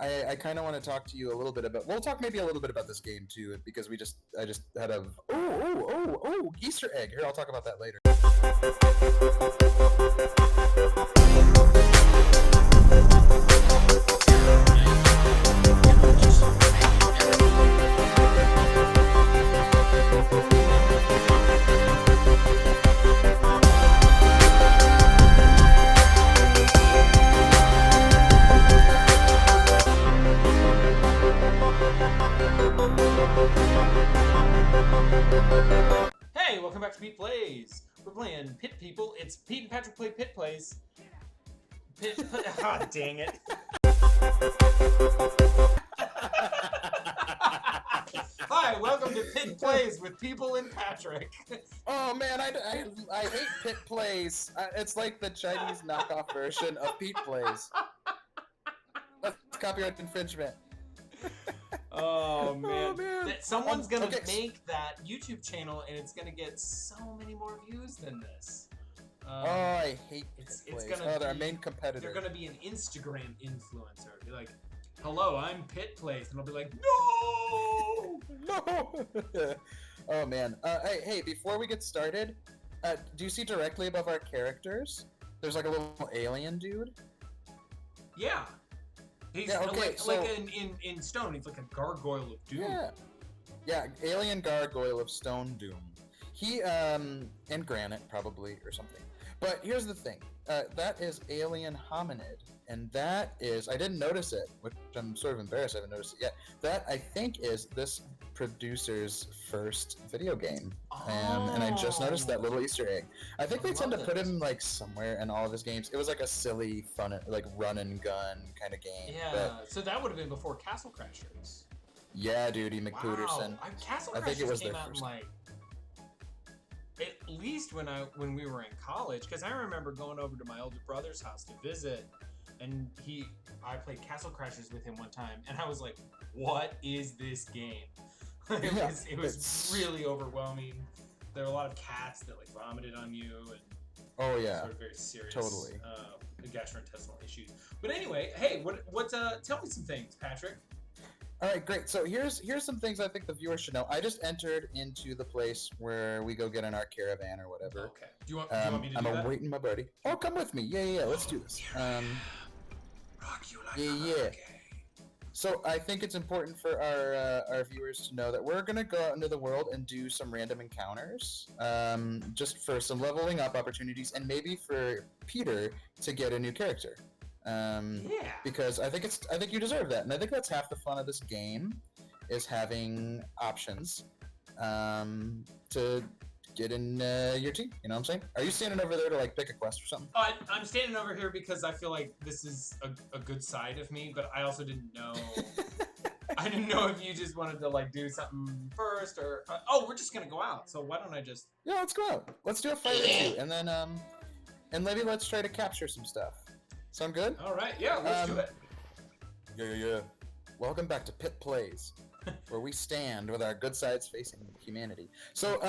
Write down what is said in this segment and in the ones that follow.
I kind of want to talk to you a little bit about. We'll talk maybe a little bit about this game too, because I just had a Easter egg. Here, I'll talk about that later. Hey, welcome back to Pete Plays. We're playing Pit People. It's Pete and Patrick play Pit Plays. Ah, dang it. Hi, welcome to Pit Plays with People and Patrick. Oh man, I hate Pit Plays. It's like the Chinese knockoff version of Pete Plays. That's copyright infringement. Oh man. Someone's gonna okay. make that YouTube channel and it's gonna get so many more views than this. I hate Pit Plays. They're our main competitor. They're gonna be an Instagram influencer. Be like, hello, I'm Pit Plays, and I'll be like, no. Oh man. Hey, before we get started, do you see directly above our characters? There's like a little alien dude. Yeah. He's in stone. He's like a gargoyle of doom. Yeah, alien gargoyle of stone doom. He and granite probably or something. But here's the thing. That is alien hominid, and that is I didn't notice it, which I'm sort of embarrassed I haven't noticed it yet. That I think is this producer's first video game, and I just noticed that little Easter egg. I think they tend to put him like somewhere in all of his games. It was like a silly, fun, like run and gun kind of game. Yeah, so that would have been before Castle Crashers. Yeah, dude, McPooterson. Wow. Castle Crashers think it was came their out first. in like at least when we were in college, because I remember going over to my older brother's house to visit, and I played Castle Crashers with him one time, and I was like, "What is this game?" It was really overwhelming. There were a lot of cats that like vomited on you, and sort of very serious, gastrointestinal issues. But anyway, hey, what? Tell me some things, Patrick. All right, great. So here's some things I think the viewers should know. I just entered into the place where we go get in our caravan or whatever. Okay. Do you want me to do that? I'm awaiting my buddy. Oh, come with me. Yeah. Let's do this. Rock you like yeah. So I think it's important for our viewers to know that we're gonna go out into the world and do some random encounters, just for some leveling up opportunities, and maybe for Peter to get a new character. Because I think you deserve that, and I think that's half the fun of this game, is having options to get in your team. You know what I'm saying? Are you standing over there to like pick a quest or something? I'm standing over here because I feel like this is a good side of me, but I also didn't know. I didn't know if you just wanted to like do something first, or we're just gonna go out. So why don't I just? Yeah, let's go out. Let's do a fight or two, and then and maybe let's try to capture some stuff. Sound good? All right, yeah, let's do it. Yeah. Welcome back to Pit Plays, where we stand with our good sides facing humanity. So,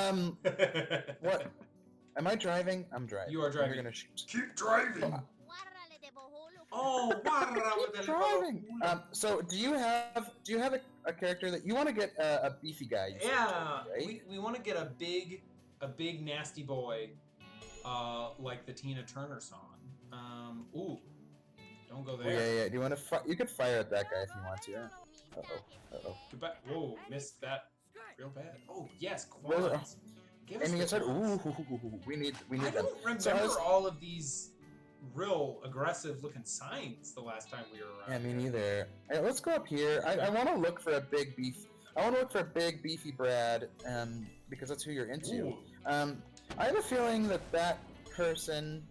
what? Am I driving? I'm driving. You are driving. You're gonna shoot. Keep driving. Keep driving. So do you have a character that you want to get a beefy guy? Yeah, right? we want to get a big nasty boy, like the Tina Turner song. Ooh, don't go there. Yeah. Do you want to? You could fire at that guy if you want to. Uh-oh. Goodbye. Whoa, missed that real bad. Oh yes, quads. Give us the quads. We need I them. don't remember all of these real aggressive-looking signs the last time we were around. Yeah, me neither. Hey, let's go up here. I want to look for a big beef. I want to look for a big beefy Brad, because that's who you're into. Ooh. I have a feeling that person.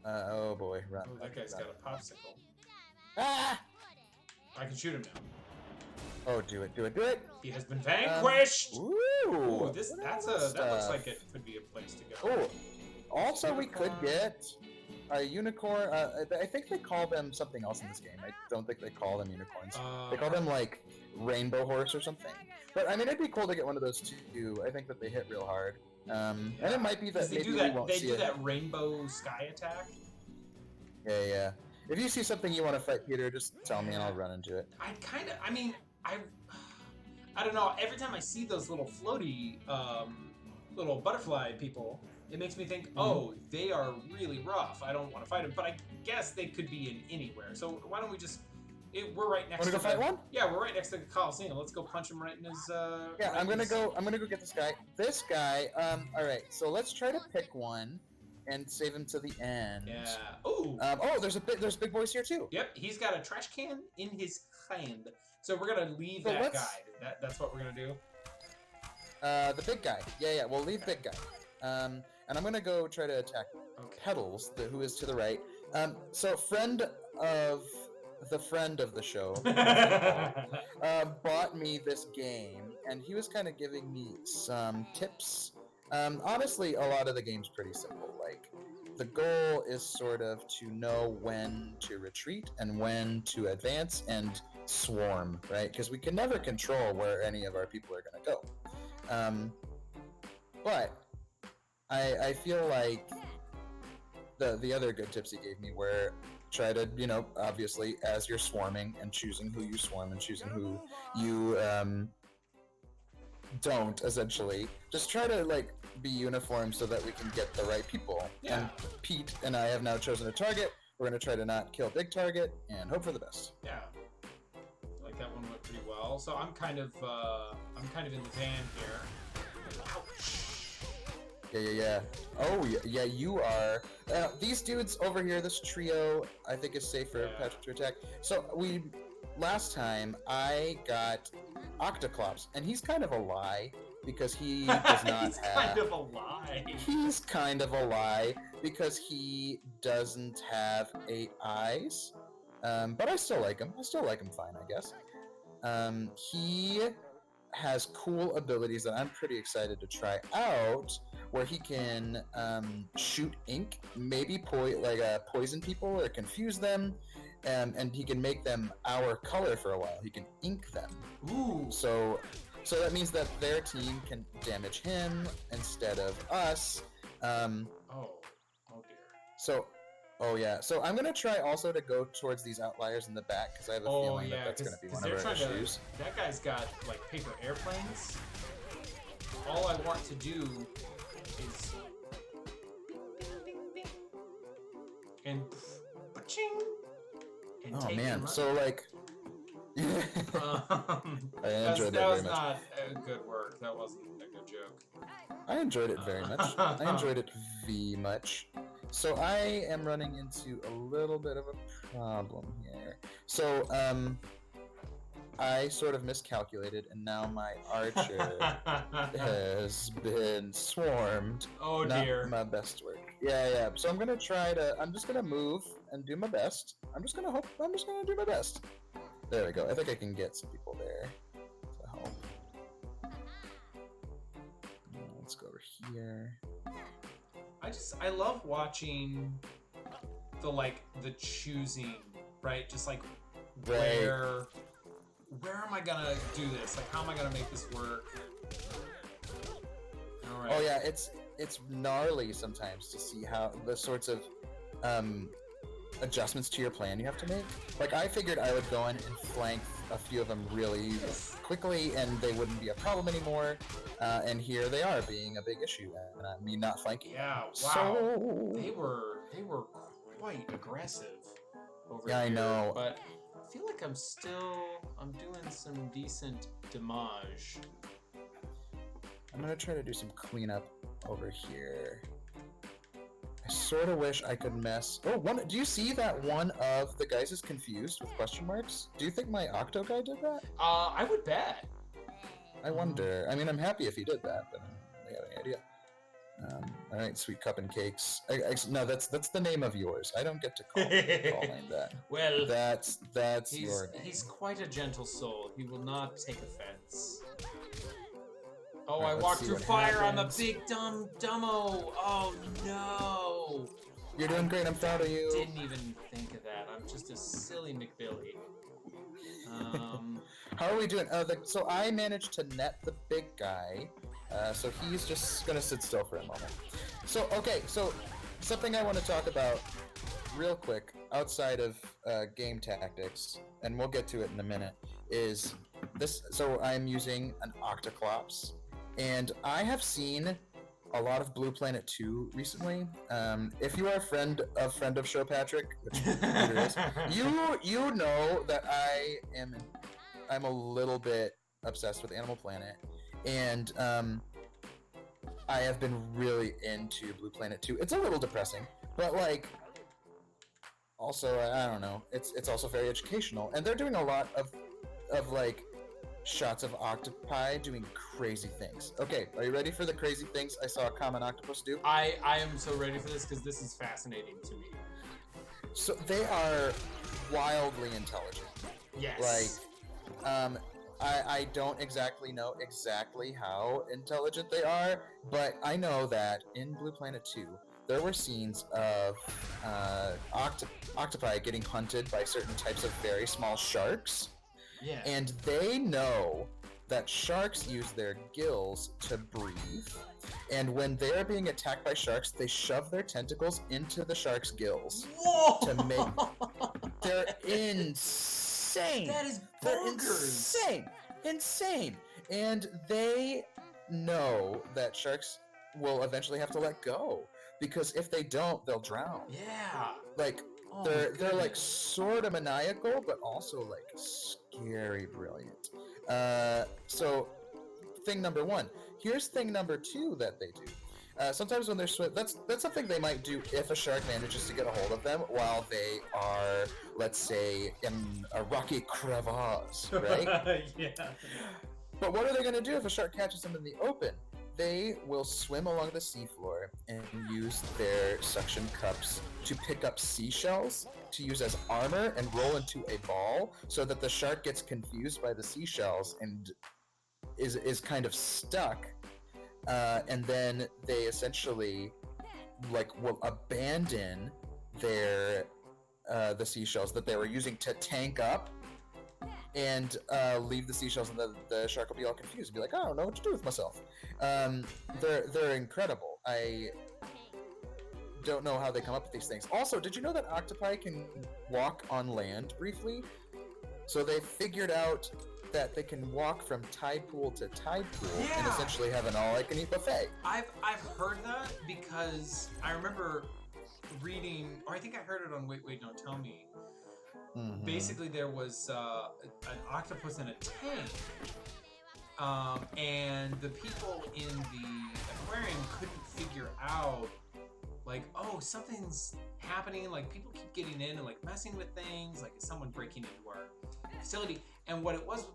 Oh boy, run. Oh, that guy's got a popsicle. Ah! I can shoot him now. Oh, do it. He has been vanquished! Ooh, that looks like it could be a place to go. Oh, also we could get a unicorn. I think they call them something else in this game. I don't think they call them unicorns. They call them like rainbow horse or something. But I mean, it'd be cool to get one of those too. I think that they hit real hard. And it might be that they maybe do we won't see that it. rainbow sky attack. Yeah. If you see something you want to fight, Peter, just tell me and I'll run into it. I don't know. Every time I see those little floaty, little butterfly people, it makes me think, oh, they are really rough. I don't want to fight them, but I guess they could be in anywhere. So why don't we just? We're right next. Want to go fight one? Yeah, we're right next to the Coliseum. Let's go punch him right in his. Yeah, I'm gonna go get this guy. This guy. All right. So let's try to pick one, and save him to the end. Yeah. Ooh. There's big boys here too. Yep. He's got a trash can in his hand. So we're gonna leave that guy. That's what we're gonna do. The big guy. Yeah. We'll leave big guy. And I'm gonna go try to attack Petals, who is to the right. So friend of the show bought me this game, and he was kind of giving me some tips. Honestly, a lot of the game's pretty simple. Like, the goal is sort of to know when to retreat and when to advance and swarm, right? Because we can never control where any of our people are going to go. But I feel like the other good tips he gave me were try to, obviously, as you're swarming and choosing who you swarm and choosing who you don't, essentially, just try to, like, be uniform so that we can get the right people. Yeah. And Pete and I have now chosen a target. We're going to try to not kill big target and hope for the best. Yeah. Like, that one went pretty well. So I'm kind of in the van here. Ouch. Yeah. Oh, yeah, you are. These dudes over here, this trio, I think is safe for Patrick to attack. So last time I got Octoclops, and he's kind of a lie because he does not He's kind of a lie. He's kind of a lie because he doesn't have 8 eyes. But I still like him. I still like him fine, I guess. He has cool abilities that I'm pretty excited to try out, where he can shoot ink, maybe poison people or confuse them, and he can make them our color for a while. He can ink them. Ooh. So that means that their team can damage him instead of us. Oh dear. So I'm gonna try also to go towards these outliers in the back because I have a feeling that that's gonna be one of our issues. That guy's got like paper airplanes. All I want to do is and pa-ching, and take him out. So like. I enjoyed that very much. That was not good work. That wasn't a good joke. I enjoyed it very much. I enjoyed it very much. So I am running into a little bit of a problem here. So I sort of miscalculated, and now my archer has been swarmed. Oh dear. Not my best work. Yeah. So I'm just gonna move and do my best. I'm just gonna do my best. There we go. I think I can get some people there to help. Let's go over here. I love watching the choosing, right? Just like where am I gonna do this? Like, how am I gonna make this work? All right. Oh yeah, it's gnarly sometimes to see how the sorts of adjustments to your plan you have to make. Like, I figured I would go in and flank a few of them really quickly and they wouldn't be a problem anymore, and here they are being a big issue, and I mean not flanking. Yeah, wow. So... They were quite aggressive over here. Yeah, I know. But I feel like I'm doing some decent damage. I'm gonna try to do some cleanup over here. I sort of wish I could mess... do you see that one of the guys is confused with question marks? Do you think my Octo guy did that? I would bet. I wonder. I mean, I'm happy if he did that, but I don't really have any idea. All right, Sweet Cup and Cakes. No, that's the name of yours. I don't get to call him that. Well, that's your name. He's quite a gentle soul. He will not take offense. Oh, right, I walked through fire happens. on the big dumbo. Oh no! You're doing great. I'm proud of you. Didn't even think of that. I'm just a silly McBilly. How are we doing? So I managed to net the big guy. So he's just gonna sit still for a moment. So okay. So something I want to talk about real quick. outside of game tactics, and we'll get to it in a minute, is this. So I'm using an Octoclops, and I have seen a lot of Blue Planet 2 recently. If you are a friend of Show Patrick, which Peter is, you know that I'm a little bit obsessed with Animal Planet, and I have been really into Blue Planet 2. It's a little depressing, but like, also I don't know. It's also very educational, and they're doing a lot of like shots of octopi doing crazy things. Okay, are you ready for the crazy things I saw a common octopus do? I am so ready for this because this is fascinating to me. So they are wildly intelligent. Yes. Like, I don't exactly know exactly how intelligent they are, but I know that in Blue Planet 2, there were scenes of octopi getting hunted by certain types of very small sharks. Yeah. And they know that sharks use their gills to breathe. And when they're being attacked by sharks, they shove their tentacles into the shark's gills. Whoa! To make... They're insane! That is They're bonkers! Insane! And they know that sharks will eventually have to let go. Because if they don't, they'll drown. Yeah! Like... Oh, they're like sort of maniacal, but also like scary brilliant. So thing number one. Here's thing number two that they do. Sometimes when they're that's something they might do if a shark manages to get a hold of them while they are, let's say, in a rocky crevasse, right? Yeah. But what are they going to do if a shark catches them in the open? They will swim along the seafloor and use their suction cups to pick up seashells to use as armor and roll into a ball so that the shark gets confused by the seashells and is kind of stuck. And then they essentially will abandon their the seashells that they were using to tank up and leave the seashells, and the shark will be all confused and be like, I don't know what to do with myself. They're incredible. I don't know how they come up with these things. Also, did you know that octopi can walk on land briefly? So they figured out that they can walk from tide pool to tide pool and essentially have an all-I-can-eat buffet. I've heard that because I remember reading, or I think I heard it on Wait, Don't Tell Me. Mm-hmm. Basically, there was an octopus in a tank, and the people in the aquarium couldn't figure out, like, oh, something's happening, like, people keep getting in and, like, messing with things, like, is someone breaking into our facility? And what it was,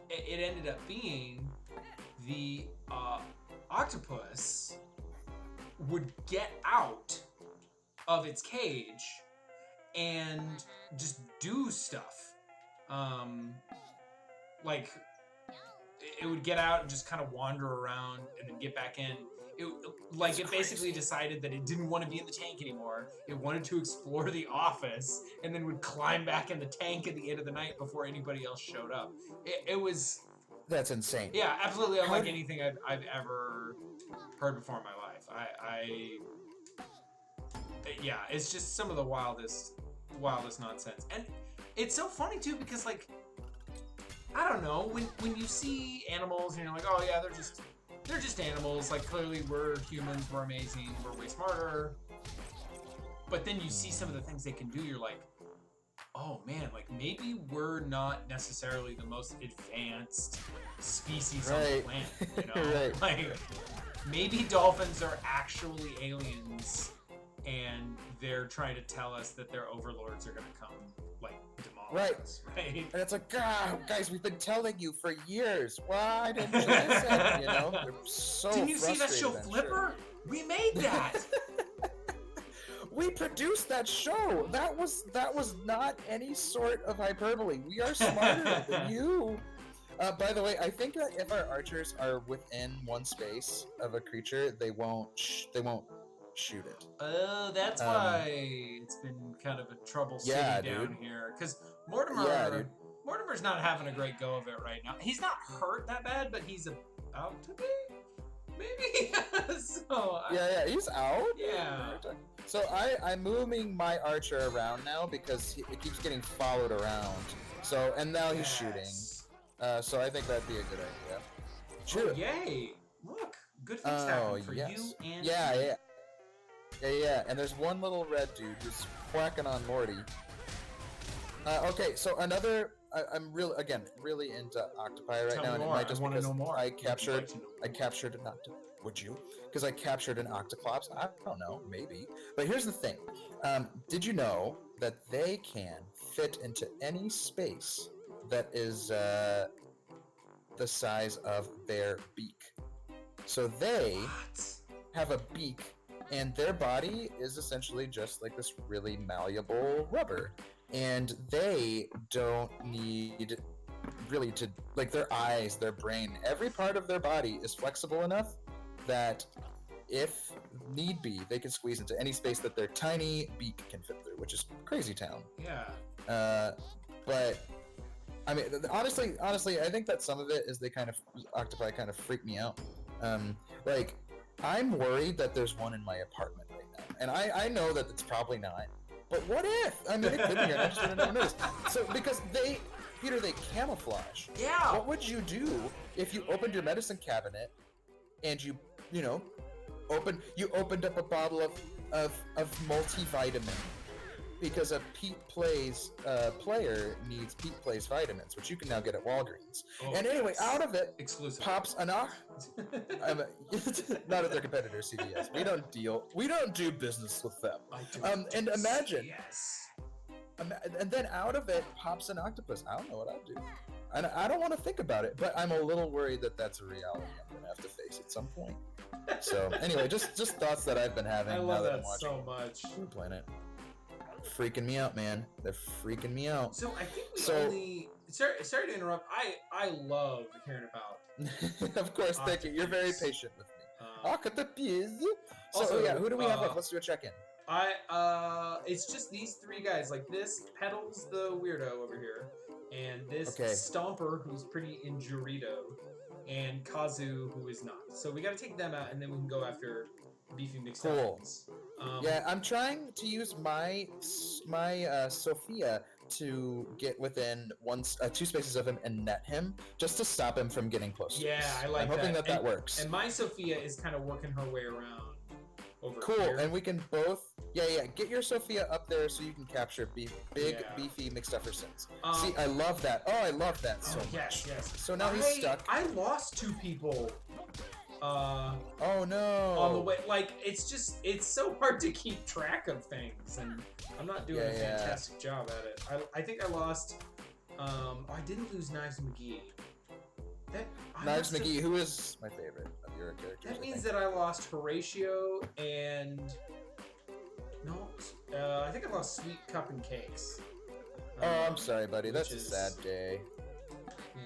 it ended up being the octopus would get out of its cage and just do stuff. Like, it would get out and just kind of wander around and then get back in. It basically decided that it didn't want to be in the tank anymore. It wanted to explore the office and then would climb back in the tank at the end of the night before anybody else showed up. It was... That's insane. Yeah, absolutely unlike anything I've ever heard before in my life. Yeah, it's just some of the wildest nonsense. And it's so funny too because, like, I don't know, when you see animals and you're like, oh yeah, they're just animals, like, clearly we're humans, we're amazing, we're way smarter. But then you see some of the things they can do, you're like, oh man, like, maybe we're not necessarily the most advanced species on the planet, you know? Right. Like, maybe dolphins are actually aliens and they're trying to tell us that their overlords are going to come, like, demolish us, right? And it's like, guys, we've been telling you for years. Why didn't you listen? You know, they're so Didn't you see that frustrated, show I'm Flipper? sure. We made that. We produced that show. That was not any sort of hyperbole. We are smarter than you. By the way, I think that if our archers are within one space of a creature, they won't shoot it. Oh, that's why it's been kind of a trouble city down here. Because Mortimer's not having a great go of it right now. He's not hurt that bad, but he's about to be. Maybe. So he's out. Yeah. So I'm moving my archer around now because it keeps getting followed around. So, and now he's shooting. So I think that'd be a good idea. Shoot. Oh, yay! Look, good things happen for you and me. Yeah. And there's one little red dude who's whacking on Morty. Okay, so another. I'm really into octopi right now, and it might just because I captured an octopus. Would you? Because I captured an octoclops. I don't know, maybe. But here's the thing. Did you know that they can fit into any space that is the size of their beak? So they have a beak, and their body is essentially just like this really malleable rubber. And they don't need really to, like, their eyes, their brain, every part of their body is flexible enough that if need be, they can squeeze into any space that their tiny beak can fit through, which is crazy town. Yeah. But I mean, honestly, I think that some of it is octopi kind of freak me out. Like, I'm worried that there's one in my apartment right now, and I know that it's probably not. But what if? I mean, it could be here. I just didn't know this. So, because they camouflage. Yeah. What would you do if you opened your medicine cabinet and you opened up a bottle of multivitamin because a PETEPLAYS player needs PETEPLAYS vitamins, which you can now get at Walgreens. Oh, and anyway, out of it pops an not at their competitor, CVS. We don't do business with them. And imagine, and then out of it pops an octopus. I don't know what I'd do. And I don't want to think about it, but I'm a little worried that that's a reality I'm gonna have to face at some point. So anyway, just thoughts that I've been having. I now love that that I'm watching so much. Blue Planet. Freaking me out, man. They're freaking me out. So I think we only. Sorry to interrupt. I love hearing about. Of course, thank you. You're very patient with me. Octopus. So yeah, who do we have left? Let's do a check-in. It's just these three guys. Like this, Petals the weirdo over here, and this Stomper who's pretty injurito, and Kazu who is not. So we got to take them out, and then we can go after beefy McStuffins. Yeah, I'm trying to use my Sophia to get within 2 spaces of him and net him, just to stop him from getting close. Yeah, I like that. I'm hoping that works. And my Sophia is kind of working her way around over cool, here. And we can both... Yeah, get your Sophia up there so you can capture beefy McStuffersons. See, I love that. Oh, I love that so much. Yes. So now he's stuck. I lost 2 people. Oh no! On the way, like it's so hard to keep track of things, and I'm not doing a fantastic job at it. I think I lost. I didn't lose Knives McGee. Knives McGee, who is my favorite of your characters. That means that I lost Horatio and I think I lost Sweet Cup and Cakes. Oh, I'm sorry, buddy. That's a sad day.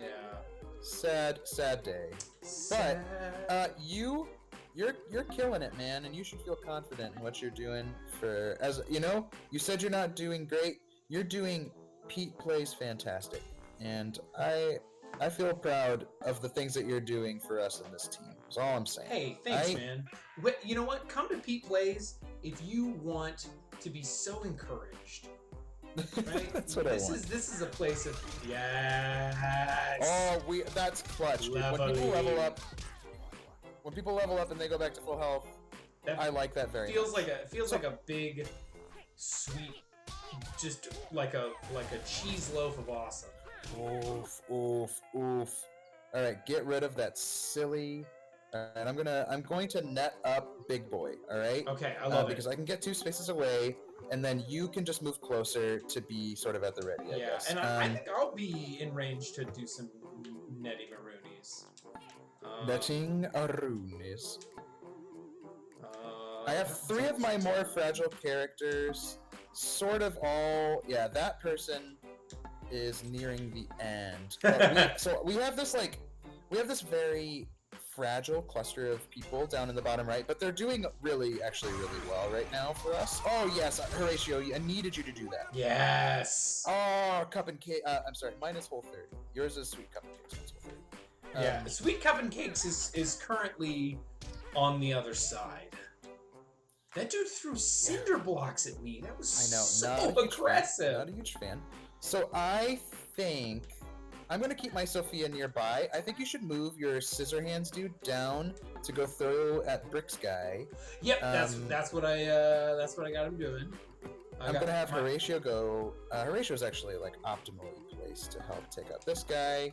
Yeah. Sad day. Sad. But you're killing it, man, and you should feel confident in what you're doing. You said you're not doing great. You're doing PETEPLAYS fantastic, and I feel proud of the things that you're doing for us in this team. That's all I'm saying. Hey, thanks, man. You know what? Come to PETEPLAYS if you want to be so encouraged. Right? That's what I want. This is a place of yes. Oh, that's clutch, dude. When people level up and they go back to full health, I like that very much. Feels like a big, sweet, just like a cheese loaf of awesome. Oof. All right, get rid of that silly. And I'm going to net up Big Boy. All right. Okay, I love it because I can get 2 spaces away, and then you can just move closer to be sort of at the ready. I guess. And I think I'll be in range to do some netting Maroonies. Netting Arunis. I have 3 of my more fragile characters. Sort of all. Yeah, that person is nearing the end. So we have this very fragile cluster of people down in the bottom right, but they're doing really well right now for us. Oh yes, Horatio, I needed you to do that. Yes. Oh, Cup and Cake. I'm sorry, mine is Whole 30. Yours is Sweet Cup and Cakes. Mine's Whole 30. Yeah, Sweet Cup and Cakes is currently on the other side. That dude threw cinder blocks at me. That was I know, so aggressive. Not a huge fan. So I think I'm gonna keep my Sophia nearby. I think you should move your scissor hands dude down to go throw at Brick's guy. Yep, that's what I got him doing. I'm gonna have Horatio go. Horatio's actually like optimally placed to help take out this guy.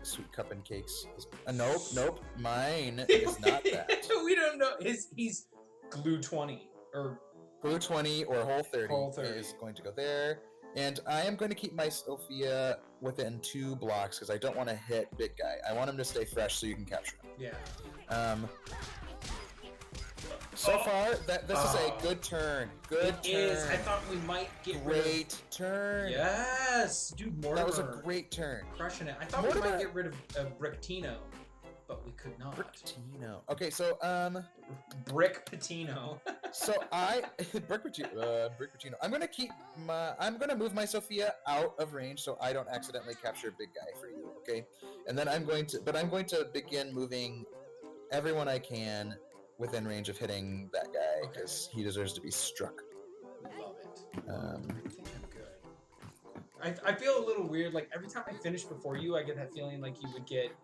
Sweet Cup and Cakes. Nope. Mine is not that. We don't know. He's glue 20 or glue 20 or hole 30, Hole 30 is going to go there. And I am going to keep my Sophia within 2 blocks because I don't want to hit big guy. I want him to stay fresh so you can capture him. Yeah. So far, this is a good turn. Good turn. It is. I thought we might get great turn. Yes, dude. Mortimer. That was a great turn. Crushing it. I thought we might get rid of Bricktino, but we could not. Bricktino. Okay, so Brick Patino. So Brick Patino. I'm gonna move my Sophia out of range so I don't accidentally capture big guy for you. Okay, and then I'm going to begin moving everyone I can within range of hitting that guy because he deserves to be struck. Love it. Um, I think I'm good. I feel a little weird. Like every time I finish before you, I get that feeling like you would get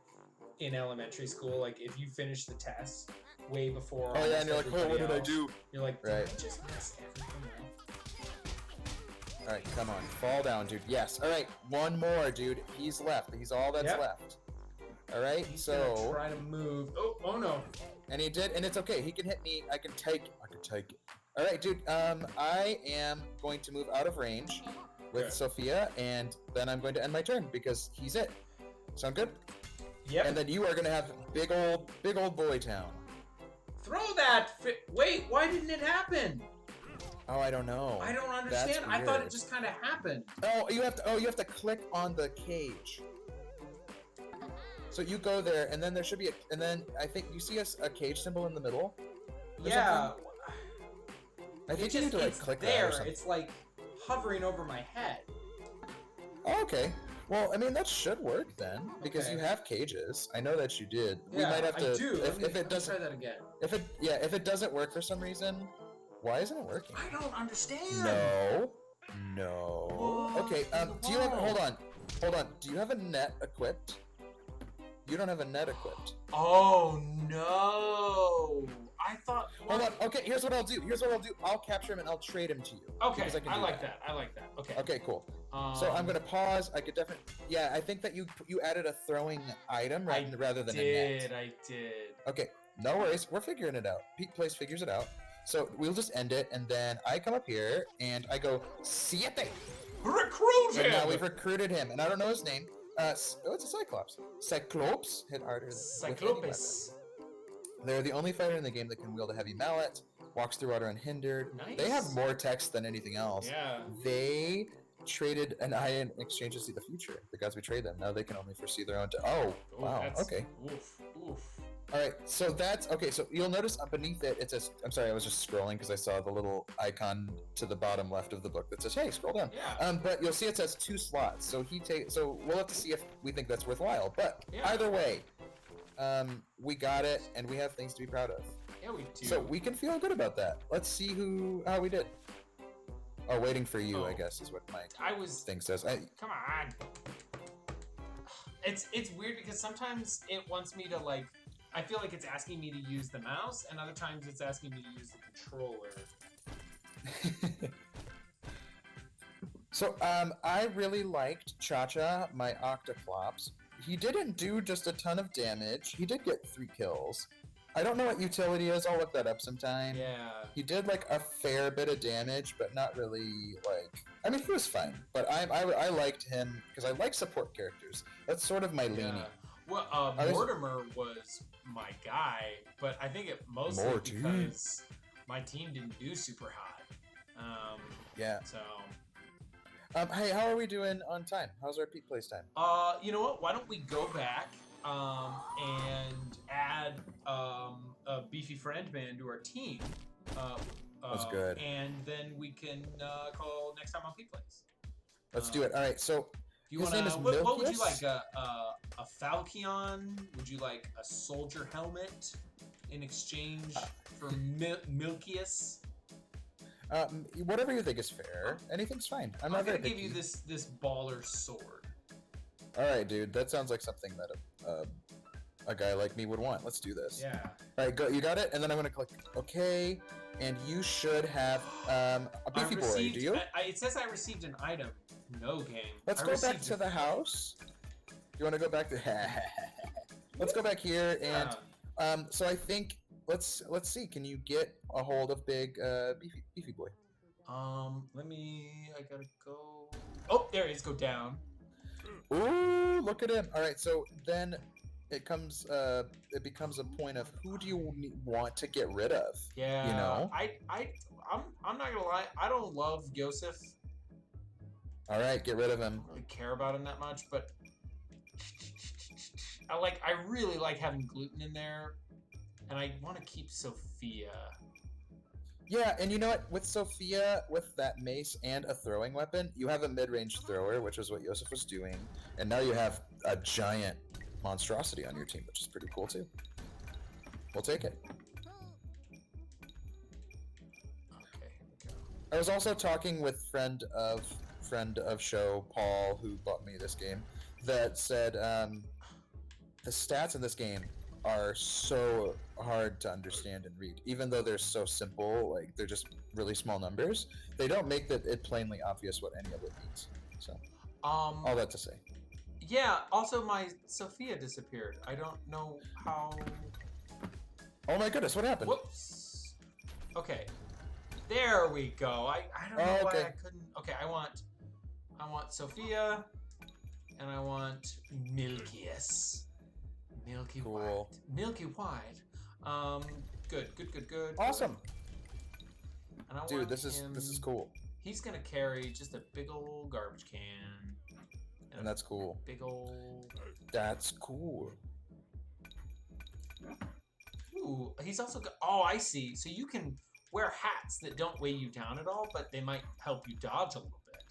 in elementary school. Like if you finish the test way before. Oh yeah, and you're like, oh, what did I do? You're like, did right. I just mess everything up? All right, come on, fall down, dude. Yes. All right, one more, dude. He's left. He's all that's left. All right, He's so gonna try to move. Oh no. And he did, and it's okay. He can hit me. I can take it. All right, dude. I am going to move out of range with Sophia, and then I'm going to end my turn because he's it. Sound good? Yep. And then you are going to have big old boy town. Throw that. Wait, why didn't it happen? Oh, I don't know. I don't understand. I thought it just kind of happened. Oh, you have to click on the cage. So you go there, and then there should be and then I think you see a cage symbol in the middle. Yeah. I think you need to like click there. It's like hovering over my head. Oh, okay. Well, I mean that should work then because you have cages. I know that you did. Yeah, we might have to. I do. If it doesn't, try that again. If it doesn't work for some reason, why isn't it working? I don't understand. No. Whoa, Okay. Do you have? Hold on. Do you have a net equipped? You don't have a net equipped. Oh no! I thought. Hold on. Okay, here's what I'll do. I'll capture him and I'll trade him to you. Okay. I like that. Okay. Okay, cool. So I'm gonna pause. I could definitely. Yeah, I think that you added a throwing item rather than a net. I did. Okay, no worries. We're figuring it out. PETEPLAYS figures it out. So we'll just end it, and then I come up here and I go, "Siete." Recruit him. And now we've recruited him, and I don't know his name. It's a Cyclops. Cyclops hit harder than Cyclopes. They're the only fighter in the game that can wield a heavy mallet, walks through water unhindered. Nice. They have more text than anything else. Yeah. They traded an eye in exchange to see the future. The gods betrayed them. Now they can only foresee their own. Wow. Okay. Oof. All right. So that's okay. So you'll notice beneath it, it says. I'm sorry, I was just scrolling because I saw the little icon to the bottom left of the book that says, "Hey, scroll down." Yeah. But you'll see it says 2 slots. So So we'll have to see if we think that's worthwhile. But either way, we got it, and we have things to be proud of. Yeah, we do. So we can feel good about that. Let's see how we did. Oh, waiting for you, I guess, is what my thing says. Come on. It's weird because sometimes it wants me to like. I feel like it's asking me to use the mouse, and other times it's asking me to use the controller. So, I really liked Cha-Cha, my Octoclops. He didn't do just a ton of damage. He did get 3 kills. I don't know what utility is. I'll look that up sometime. Yeah. He did like a fair bit of damage, but not really like. I mean, he was fine, but I liked him because I like support characters. That's sort of my leaning. Well, Mortimer was my guy, but I think it mostly because my team didn't do super hot. Yeah. So. Hey, how are we doing on time? How's our PETEPLAYS time? You know what? Why don't we go back and add a beefy friend man to our team? That's good. And then we can call next time on PETEPLAYS. Let's do it. All right. So his name is what would you like? A Falcon? Would you like a soldier helmet? in exchange for Milkius? Whatever you think is fair. Anything's fine. I'm not gonna very give you picky. this baller sword. All right, dude. That sounds like something that a guy like me would want. Let's do this. Yeah. All right, go. You got it. And then I'm gonna click OK, and you should have a beefy boy. Do you? It says I received an item. No game. Let's go back to the house. You want to go back to? Let's go back here and so I think let's see. Can you get a hold of big beefy boy? Let me. I gotta go. Oh, there it is. Go down. Ooh, look at him. All right, so then it becomes a point of who do you want to get rid of? Yeah. You know. I'm not gonna lie. I don't love Yosef. All right, get rid of him. I don't really care about him that much, but I really like having gluten in there, and I want to keep Sophia. Yeah, and you know what? With Sophia, with that mace and a throwing weapon, you have a mid-range thrower, which is what Yosef was doing, and now you have a giant monstrosity on your team, which is pretty cool too. We'll take it. Okay, here we go. I was also talking with friend of show Paul, who bought me this game, that said the stats in this game are so hard to understand and read, even though they're so simple. Like, they're just really small numbers. They don't make it plainly obvious what any of it means. So all that to say, yeah. Also, my Sophia disappeared. I don't know how. oh my goodness, what happened? Whoops. Okay, there we go. I don't know why I couldn't. Okay, I want Sophia, and I want Milkius. Milky Cool. White. Milky White. Good. Awesome. And I Dude, want this is cool. He's gonna carry just a big old garbage can. And that's cool. Big old. That's cool. Ooh, he's also got. Oh, I see. So you can wear hats that don't weigh you down at all, but they might help you dodge a little bit,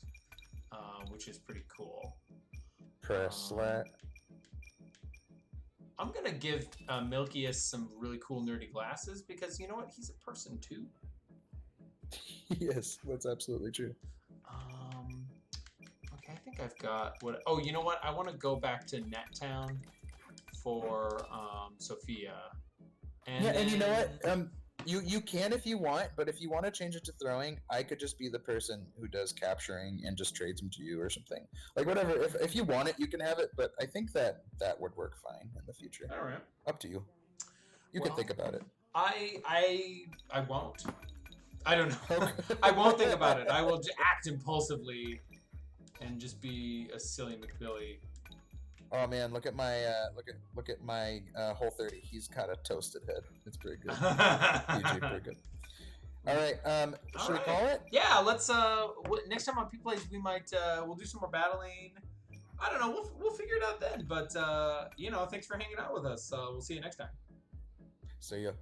which is pretty cool. Press slat. I'm gonna give Milkius some really cool nerdy glasses because you know what? He's a person too. Yes, that's absolutely true. Okay, I think I've got what. Oh, you know what? I want to go back to Nettown for Sophia. And you know what? You can if you want, but if you want to change it to throwing, I could just be the person who does capturing and just trades them to you or something. Like, whatever. If you want it, you can have it, but I think that would work fine in the future. All right. Up to you. You can think about it. I won't. I don't know. I won't think about it. I will act impulsively and just be a silly McBilly. Oh man, look at my look at my whole 30. He's got a toasted head. It's pretty good. PG, pretty good. All right, should we call it? Yeah, let's. Next time on PETEPLAYS, we might we'll do some more battling. I don't know. We'll figure it out then. But you know, thanks for hanging out with us. We'll see you next time. See ya.